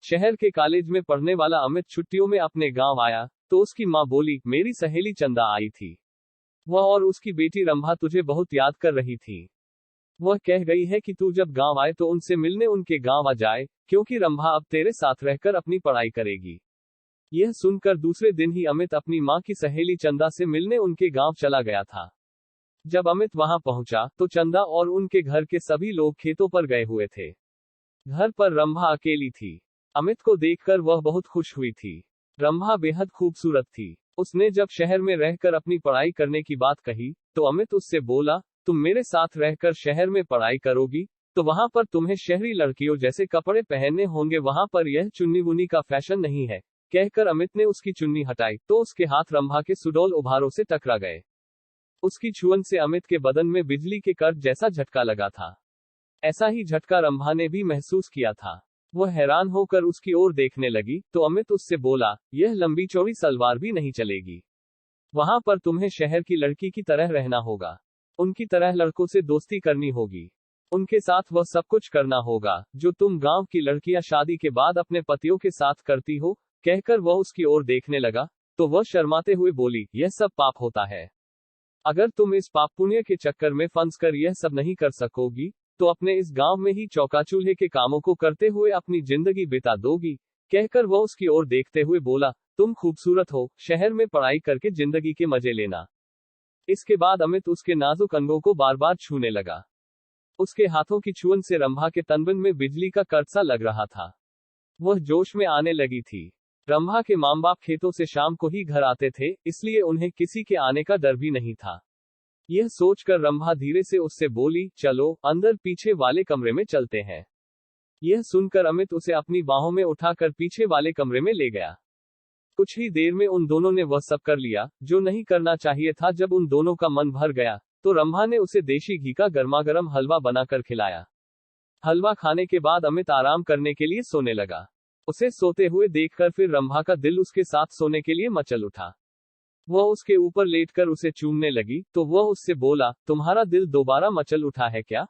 शहर के कॉलेज में पढ़ने वाला अमित छुट्टियों में अपने गांव आया तो उसकी मां बोली, मेरी सहेली चंदा आई थी। वह और उसकी बेटी रंभा तुझे बहुत याद कर रही थी। वह कह गई है कि तू जब गांव आए तो उनसे मिलने उनके गांव आ जाए, क्योंकि रंभा अब तेरे साथ रहकर अपनी पढ़ाई करेगी। यह सुनकर दूसरे दिन ही अमित अपनी मां की सहेली चंदा से मिलने उनके गांव चला गया था। जब अमित वहां पहुंचा तो चंदा और उनके घर के सभी लोग खेतों पर गए हुए थे। घर पर रंभा अकेली थी। अमित को देखकर वह बहुत खुश हुई थी। रंभा बेहद खूबसूरत थी। उसने जब शहर में रहकर अपनी पढ़ाई करने की बात कही तो अमित उससे बोला, तुम मेरे साथ रहकर शहर में पढ़ाई करोगी तो वहां पर तुम्हें शहरी लड़कियों जैसे कपड़े पहनने होंगे, वहां पर यह चुन्नी बुनी का फैशन नहीं है। कहकर अमित ने उसकी चुन्नी हटाई तो उसके हाथ रंभा के सुडौल उभारों से टकरा गए। उसकी छुअन से अमित के बदन में बिजली के करंट जैसा झटका लगा था। ऐसा ही झटका रंभा ने भी महसूस किया था। वह हैरान होकर उसकी ओर देखने लगी तो अमित उससे बोला, यह लंबी चौड़ी सलवार भी नहीं चलेगी। वहां पर तुम्हें शहर की लड़की की तरह रहना होगा। उनकी तरह लड़कों से दोस्ती करनी होगी। उनके साथ वह सब कुछ करना होगा जो तुम गांव की लड़कियां शादी के बाद अपने पतियों के साथ करती हो। कहकर वह उसकी ओर देखने लगा तो वह शर्माते हुए बोली, यह सब पाप होता है। अगर तुम इस पाप पुण्य के चक्कर में फंस कर यह सब नहीं कर सकोगी तो अपने इस गांव में ही चौका चूल्हे के कामों को करते हुए अपनी जिंदगी बिता दोगी। कहकर वह उसकी ओर देखते हुए बोला, तुम खूबसूरत हो, शहर में पढ़ाई करके जिंदगी के मजे लेना। इसके बाद अमित उसके नाजुक अंगों को बार बार छूने लगा। उसके हाथों की छुअन से रंभा के तनबन में बिजली का करंट सा लग रहा था। वह जोश में आने लगी थी। रंभा के मां बाप खेतों से शाम को ही घर आते थे, इसलिए उन्हें किसी के आने का डर भी नहीं था। यह सोचकर रंभा धीरे से उससे बोली, चलो अंदर पीछे वाले कमरे में चलते हैं। यह सुनकर अमित उसे अपनी बाहों में उठाकर पीछे वाले कमरे में ले गया। कुछ ही देर में उन दोनों ने वह सब कर लिया जो नहीं करना चाहिए था। जब उन दोनों का मन भर गया तो रंभा ने उसे देशी घी का गर्मागर्म हलवा बनाकर खिलाया। हलवा खाने के बाद अमित आराम करने के लिए सोने लगा। उसे सोते हुए देखकर फिर रंभा का दिल उसके साथ सोने के लिए मचल उठा। वह उसके ऊपर लेटकर उसे चूमने लगी तो वह उससे बोला, तुम्हारा दिल दोबारा मचल उठा है क्या?